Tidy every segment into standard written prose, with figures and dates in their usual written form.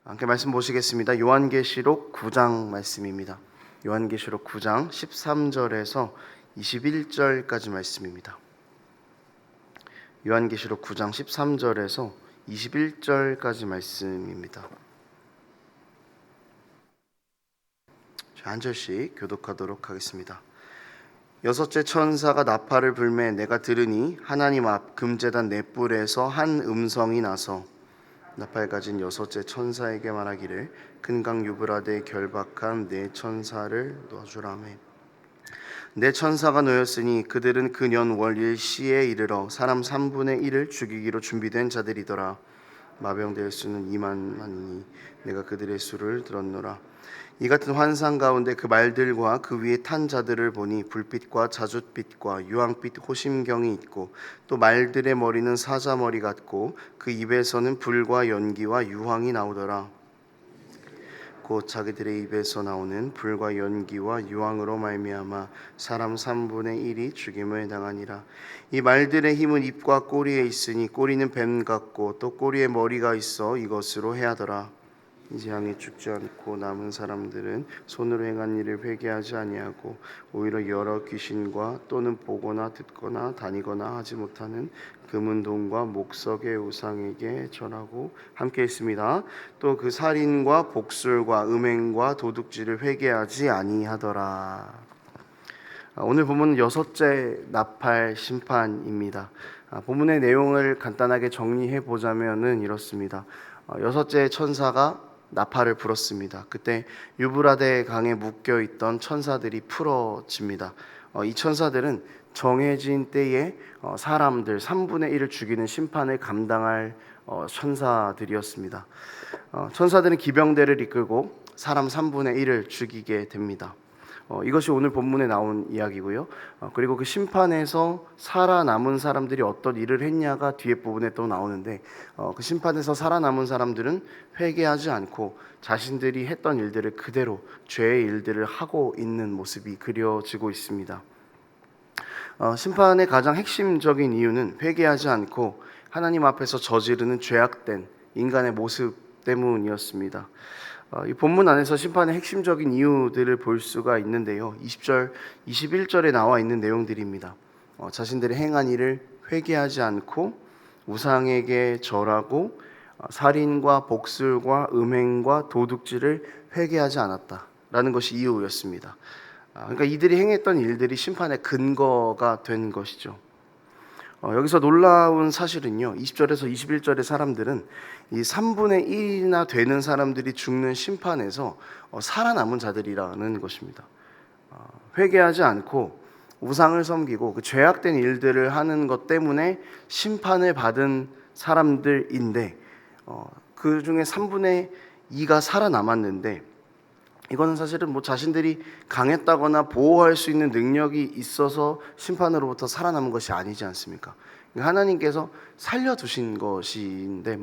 함께 말씀 보시겠습니다. 요한계시록 9장 말씀입니다. 요한계시록 9장 13절에서 21절까지 말씀입니다. 요한계시록 9장 13절에서 21절까지 말씀입니다. 한 절씩 교독하도록 하겠습니다. 여섯째 천사가 나팔을 불매 내가 들으니 하나님 앞 금제단 넷불에서 한 음성이 나서 나팔 가진 여섯째 천사에게 말하기를 큰 강 유브라데에 결박한 네 천사를 놓아주라며 네 천사가 놓였으니 그들은 그 년 월 일시에 이르러 사람 3분의 1을 죽이기로 준비된 자들이더라. 마병될 수는 2만이니 내가 그들의 수를 들었노라. 이 같은 환상 가운데 그 말들과 그 위에 탄 자들을 보니 불빛과 자줏빛과 유황빛 호심경이 있고 또 말들의 머리는 사자머리 같고 그 입에서는 불과 연기와 유황이 나오더라. 곧 자기들의 입에서 나오는 불과 연기와 유황으로 말미암아 사람 3분의 1이 죽임을 당하니라. 이 말들의 힘은 입과 꼬리에 있으니 꼬리는 뱀 같고 또 꼬리에 머리가 있어 이것으로 해하더라. 이 재앙에 죽지 않고 남은 사람들은 손으로 행한 일을 회개하지 아니하고 오히려 여러 귀신과 또는 보거나 듣거나 다니거나 하지 못하는 금은 동과 목석의 우상에게 절하고 함께 했습니다. 또 그 살인과 복술과 음행과 도둑질을 회개하지 아니하더라. 오늘 본문은 여섯째 나팔 심판입니다. 본문의 내용을 간단하게 정리해 보자면은 이렇습니다. 여섯째 천사가 나팔을 불었습니다. 그때 유브라데 강에 묶여 있던 천사들이 풀어집니다. 이 천사들은 정해진 때에 사람들 3분의 1을 죽이는 심판을 감당할 천사들이었습니다. 천사들은 기병대를 이끌고 사람 3분의 1을 죽이게 됩니다. 이것이 오늘 본문에 나온 이야기고요. 그리고 그 심판에서 살아남은 사람들이 어떤 일을 했냐가 뒤에 부분에 또 나오는데 그 심판에서 살아남은 사람들은 회개하지 않고 자신들이 했던 일들을 그대로 죄의 일들을 하고 있는 모습이 그려지고 있습니다. 심판의 가장 핵심적인 이유는 회개하지 않고 하나님 앞에서 저지르는 죄악된 인간의 모습 때문이었습니다. 이 본문 안에서 심판의 핵심적인 이유들을 볼 수가 있는데요. 20절, 21절에 나와 있는 내용들입니다. 자신들이 행한 일을 회개하지 않고 우상에게 절하고 살인과 복술과 음행과 도둑질을 회개하지 않았다라는 것이 이유였습니다. 그러니까 이들이 행했던 일들이 심판의 근거가 된 것이죠. 여기서 놀라운 사실은요, 20절에서 21절의 사람들은 이 3분의 1이나 되는 사람들이 죽는 심판에서 살아남은 자들이라는 것입니다. 회개하지 않고 우상을 섬기고 그 죄악된 일들을 하는 것 때문에 심판을 받은 사람들인데 그 중에 3분의 2가 살아남았는데 이거는 사실은 자신들이 강했다거나 보호할 수 있는 능력이 있어서 심판으로부터 살아남은 것이 아니지 않습니까? 하나님께서 살려두신 것인데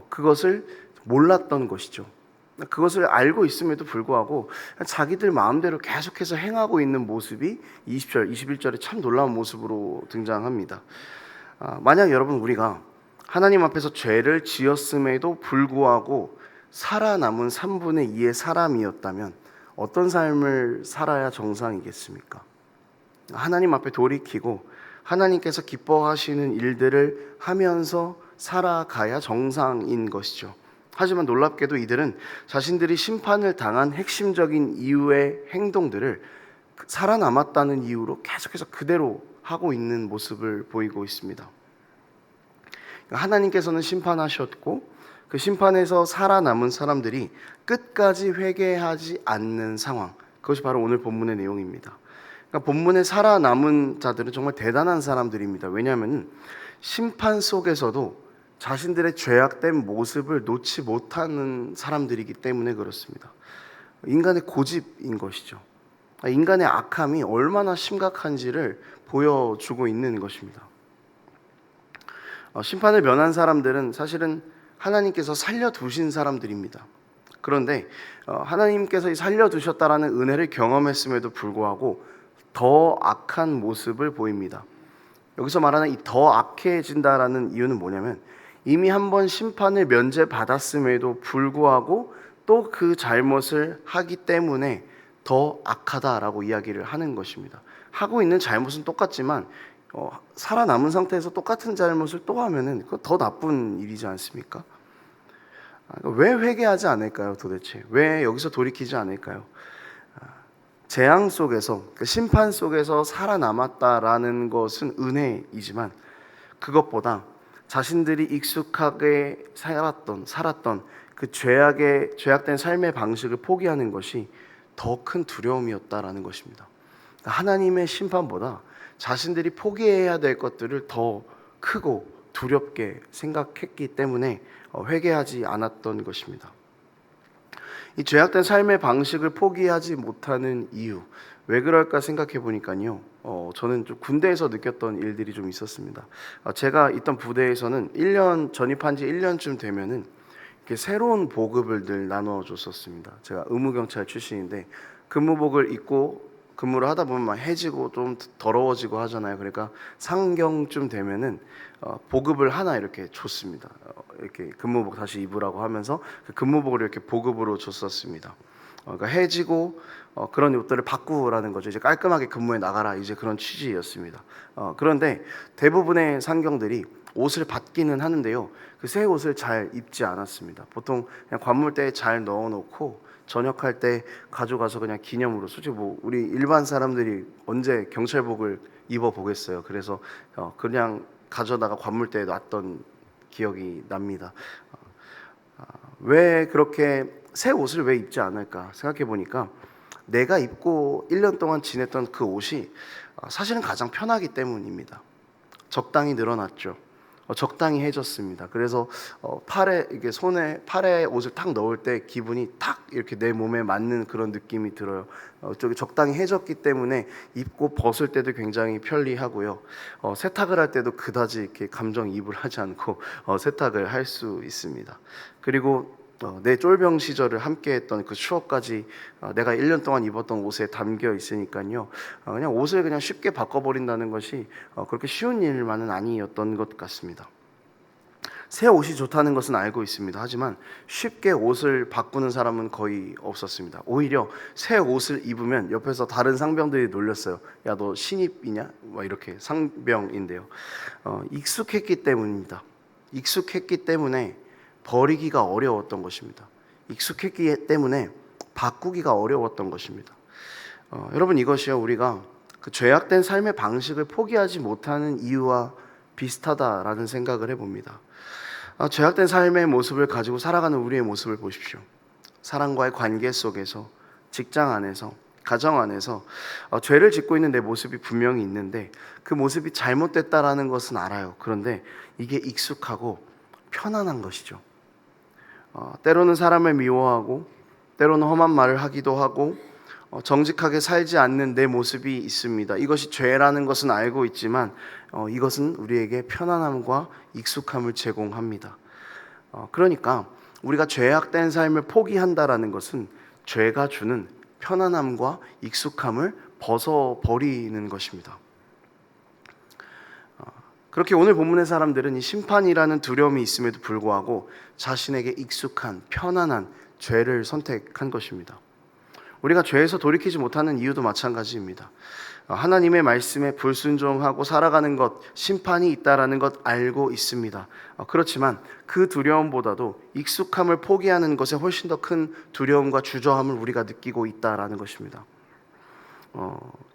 그것을 몰랐던 것이죠. 그것을 알고 있음에도 불구하고 자기들 마음대로 계속해서 행하고 있는 모습이 20절, 21절에 참 놀라운 모습으로 등장합니다. 만약 여러분 우리가 하나님 앞에서 죄를 지었음에도 불구하고 살아남은 3분의 2의 사람이었다면 어떤 삶을 살아야 정상이겠습니까? 하나님 앞에 돌이키고 하나님께서 기뻐하시는 일들을 하면서 살아가야 정상인 것이죠. 하지만 놀랍게도 이들은 자신들이 심판을 당한 핵심적인 이유의 행동들을 살아남았다는 이유로 계속해서 그대로 하고 있는 모습을 보이고 있습니다. 하나님께서는 심판하셨고 그 심판에서 살아남은 사람들이 끝까지 회개하지 않는 상황, 그것이 바로 오늘 본문의 내용입니다. 그러니까 본문에 살아남은 자들은 정말 대단한 사람들입니다. 왜냐하면 심판 속에서도 자신들의 죄악된 모습을 놓지 못하는 사람들이기 때문에 그렇습니다. 인간의 고집인 것이죠. 인간의 악함이 얼마나 심각한지를 보여주고 있는 것입니다. 심판을 면한 사람들은 사실은 하나님께서 살려두신 사람들입니다. 그런데 하나님께서 살려두셨다라는 은혜를 경험했음에도 불구하고 더 악한 모습을 보입니다. 여기서 말하는 이 더 악해진다라는 이유는 뭐냐면 이미 한 번 심판을 면제받았음에도 불구하고 또 그 잘못을 하기 때문에 더 악하다라고 이야기를 하는 것입니다. 하고 있는 잘못은 똑같지만 살아남은 상태에서 똑같은 잘못을 또 하면은 그거 더 나쁜 일이지 않습니까? 왜 회개하지 않을까요, 도대체? 왜 여기서 돌이키지 않을까요? 재앙 속에서, 그 심판 속에서 살아남았다라는 것은 은혜이지만 그것보다 자신들이 익숙하게 살았던 그 죄악된 삶의 방식을 포기하는 것이 더 큰 두려움이었다라는 것입니다. 하나님의 심판보다 자신들이 포기해야 될 것들을 더 크고 두렵게 생각했기 때문에 회개하지 않았던 것입니다. 이 죄악된 삶의 방식을 포기하지 못하는 이유, 왜 그럴까 생각해 보니까요. 저는 좀 군대에서 느꼈던 일들이 좀 있었습니다. 제가 있던 부대에서는 전입한 지 1년쯤 되면은 이렇게 새로운 보급을 늘 나눠줬었습니다. 제가 의무경찰 출신인데 근무복을 입고 근무를 하다 보면 막 해지고 좀 더러워지고 하잖아요. 그러니까 상경쯤 되면은 보급을 하나 이렇게 줬습니다. 이렇게 근무복 다시 입으라고 하면서 그 근무복을 이렇게 보급으로 줬었습니다. 그러니까 해지고 그런 옷들을 바꾸라는 거죠. 이제 깔끔하게 근무에 나가라, 이제 그런 취지였습니다. 그런데 대부분의 상경들이 옷을 받기는 하는데요, 그 새 옷을 잘 입지 않았습니다. 보통 그냥 관물대에 잘 넣어놓고 전역할 때 가져가서 그냥 기념으로, 솔직히 뭐 우리 일반 사람들이 언제 경찰복을 입어 보겠어요. 그래서 그냥 가져다가 관물대에 놨던 기억이 납니다. 왜 그렇게 새 옷을 왜 입지 않을까 생각해 보니까 내가 입고 1년 동안 지냈던 그 옷이 사실은 가장 편하기 때문입니다. 적당히 늘어났죠. 적당히 해졌습니다. 그래서 팔에 옷을 탁 넣을 때 기분이 탁 이렇게 내 몸에 맞는 그런 느낌이 들어요. 저기 적당히 해졌기 때문에 입고 벗을 때도 굉장히 편리하고요. 세탁을 할 때도 그다지 이렇게 감정이입을 하지 않고 세탁을 할 수 있습니다. 그리고 내 쫄병 시절을 함께했던 그 추억까지 내가 1년 동안 입었던 옷에 담겨 있으니까요. 그냥 옷을 그냥 쉽게 바꿔버린다는 것이 그렇게 쉬운 일만은 아니었던 것 같습니다. 새 옷이 좋다는 것은 알고 있습니다. 하지만 쉽게 옷을 바꾸는 사람은 거의 없었습니다. 오히려 새 옷을 입으면 옆에서 다른 상병들이 놀렸어요. 야, 너 신입이냐? 막 이렇게, 상병인데요. 익숙했기 때문입니다. 익숙했기 때문에 버리기가 어려웠던 것입니다. 익숙했기 때문에 바꾸기가 어려웠던 것입니다. 여러분, 이것이요, 우리가 그 죄악된 삶의 방식을 포기하지 못하는 이유와 비슷하다라는 생각을 해봅니다. 죄악된 삶의 모습을 가지고 살아가는 우리의 모습을 보십시오. 사랑과의 관계 속에서, 직장 안에서, 가정 안에서 죄를 짓고 있는 내 모습이 분명히 있는데 그 모습이 잘못됐다라는 것은 알아요. 그런데 이게 익숙하고 편안한 것이죠. 때로는 사람을 미워하고 때로는 험한 말을 하기도 하고 정직하게 살지 않는 내 모습이 있습니다. 이것이 죄라는 것은 알고 있지만 이것은 우리에게 편안함과 익숙함을 제공합니다. 그러니까 우리가 죄악된 삶을 포기한다라는 것은 죄가 주는 편안함과 익숙함을 벗어버리는 것입니다. 그렇게 오늘 본문의 사람들은 이 심판이라는 두려움이 있음에도 불구하고 자신에게 익숙한 편안한 죄를 선택한 것입니다. 우리가 죄에서 돌이키지 못하는 이유도 마찬가지입니다. 하나님의 말씀에 불순종하고 살아가는 것, 심판이 있다라는 것 알고 있습니다. 그렇지만 그 두려움보다도 익숙함을 포기하는 것에 훨씬 더 큰 두려움과 주저함을 우리가 느끼고 있다라는 것입니다.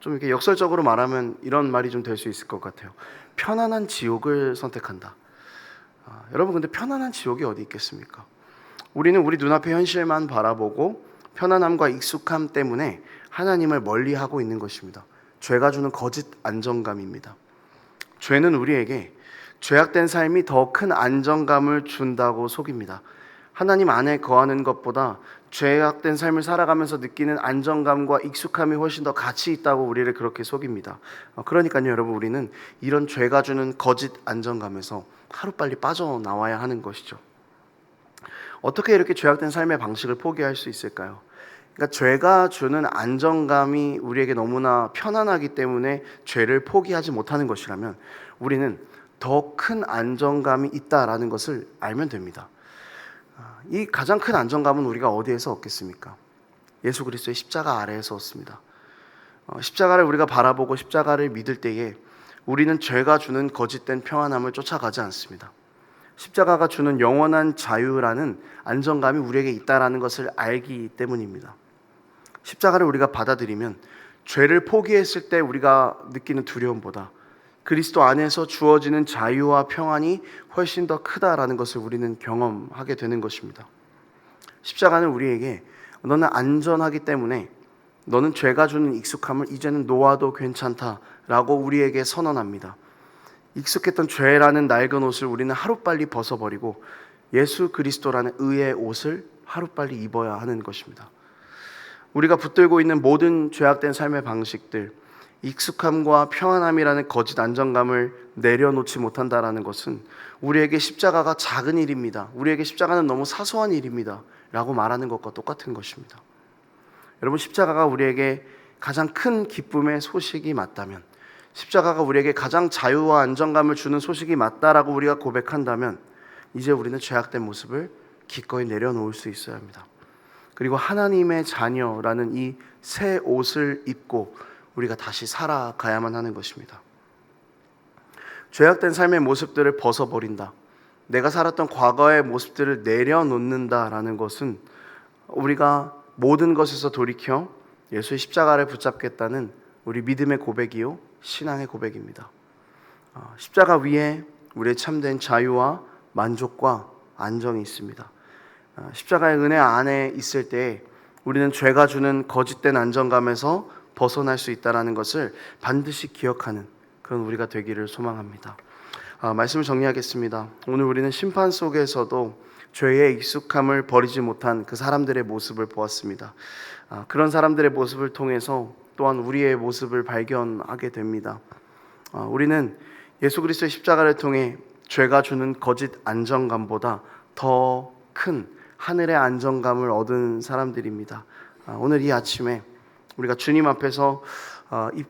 좀 이렇게 역설적으로 말하면 이런 말이 좀 될 수 있을 것 같아요. 편안한 지옥을 선택한다. 여러분, 근데 편안한 지옥이 어디 있겠습니까? 우리는 우리 눈앞의 현실만 바라보고 편안함과 익숙함 때문에 하나님을 멀리하고 있는 것입니다. 죄가 주는 거짓 안정감입니다. 죄는 우리에게 죄악된 삶이 더 큰 안정감을 준다고 속입니다. 하나님 안에 거하는 것보다 죄악된 삶을 살아가면서 느끼는 안정감과 익숙함이 훨씬 더 가치 있다고 우리를 그렇게 속입니다. 그러니까요, 여러분, 우리는 이런 죄가 주는 거짓 안정감에서 하루빨리 빠져나와야 하는 것이죠. 어떻게 이렇게 죄악된 삶의 방식을 포기할 수 있을까요? 그러니까 죄가 주는 안정감이 우리에게 너무나 편안하기 때문에 죄를 포기하지 못하는 것이라면 우리는 더 큰 안정감이 있다라는 것을 알면 됩니다. 이 가장 큰 안정감은 우리가 어디에서 얻겠습니까? 예수 그리스도의 십자가 아래에서 얻습니다. 십자가를 우리가 바라보고 십자가를 믿을 때에 우리는 죄가 주는 거짓된 평안함을 쫓아가지 않습니다. 십자가가 주는 영원한 자유라는 안정감이 우리에게 있다는 것을 알기 때문입니다. 십자가를 우리가 받아들이면 죄를 포기했을 때 우리가 느끼는 두려움보다 그리스도 안에서 주어지는 자유와 평안이 훨씬 더 크다라는 것을 우리는 경험하게 되는 것입니다. 십자가는 우리에게 너는 안전하기 때문에 너는 죄가 주는 익숙함을 이제는 놓아도 괜찮다라고 우리에게 선언합니다. 익숙했던 죄라는 낡은 옷을 우리는 하루빨리 벗어버리고 예수 그리스도라는 의의 옷을 하루빨리 입어야 하는 것입니다. 우리가 붙들고 있는 모든 죄악된 삶의 방식들, 익숙함과 평안함이라는 거짓 안정감을 내려놓지 못한다라는 것은 우리에게 십자가가 작은 일입니다. 우리에게 십자가는 너무 사소한 일입니다. 라고 말하는 것과 똑같은 것입니다. 여러분, 십자가가 우리에게 가장 큰 기쁨의 소식이 맞다면, 십자가가 우리에게 가장 자유와 안정감을 주는 소식이 맞다라고 우리가 고백한다면 이제 우리는 죄악된 모습을 기꺼이 내려놓을 수 있어야 합니다. 그리고 하나님의 자녀라는 이 새 옷을 입고 우리가 다시 살아가야만 하는 것입니다. 죄악된 삶의 모습들을 벗어버린다, 내가 살았던 과거의 모습들을 내려놓는다라는 것은 우리가 모든 것에서 돌이켜 예수의 십자가를 붙잡겠다는 우리 믿음의 고백이요 신앙의 고백입니다. 십자가 위에 우리의 참된 자유와 만족과 안정이 있습니다. 십자가의 은혜 안에 있을 때 우리는 죄가 주는 거짓된 안정감에서 벗어날 수 있다는 것을 반드시 기억하는 그런 우리가 되기를 소망합니다. 말씀을 정리하겠습니다. 오늘 우리는 심판 속에서도 죄의 익숙함을 버리지 못한 그 사람들의 모습을 보았습니다. 그런 사람들의 모습을 통해서 또한 우리의 모습을 발견하게 됩니다. 우리는 예수 그리스도의 십자가를 통해 죄가 주는 거짓 안정감보다 더 큰 하늘의 안정감을 얻은 사람들입니다. 오늘 이 아침에 우리가 주님 앞에서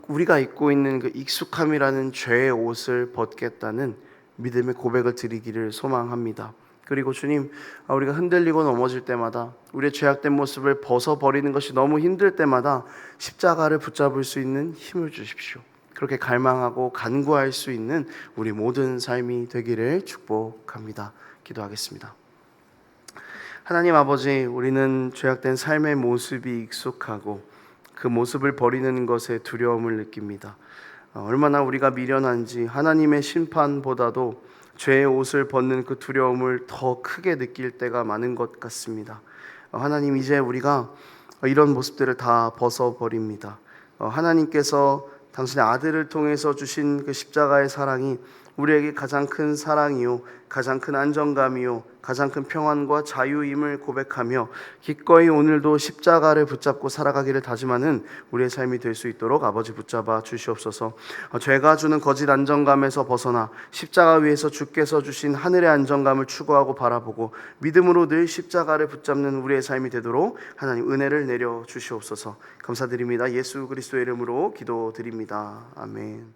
우리가 입고 있는 그 익숙함이라는 죄의 옷을 벗겠다는 믿음의 고백을 드리기를 소망합니다. 그리고 주님, 우리가 흔들리고 넘어질 때마다 우리의 죄악된 모습을 벗어버리는 것이 너무 힘들 때마다 십자가를 붙잡을 수 있는 힘을 주십시오. 그렇게 갈망하고 간구할 수 있는 우리 모든 삶이 되기를 축복합니다. 기도하겠습니다. 하나님 아버지, 우리는 죄악된 삶의 모습이 익숙하고 그 모습을 버리는 것에 두려움을 느낍니다. 얼마나 우리가 미련한지 하나님의 심판보다도 죄의 옷을 벗는 그 두려움을 더 크게 느낄 때가 많은 것 같습니다. 하나님, 이제 우리가 이런 모습들을 다 벗어버립니다. 하나님께서 당신의 아들을 통해서 주신 그 십자가의 사랑이 우리에게 가장 큰 사랑이요, 가장 큰 안정감이요, 가장 큰 평안과 자유임을 고백하며 기꺼이 오늘도 십자가를 붙잡고 살아가기를 다짐하는 우리의 삶이 될 수 있도록 아버지 붙잡아 주시옵소서. 죄가 주는 거짓 안정감에서 벗어나 십자가 위에서 주께서 주신 하늘의 안정감을 추구하고 바라보고 믿음으로 늘 십자가를 붙잡는 우리의 삶이 되도록 하나님 은혜를 내려 주시옵소서. 감사드립니다. 예수 그리스도의 이름으로 기도드립니다. 아멘.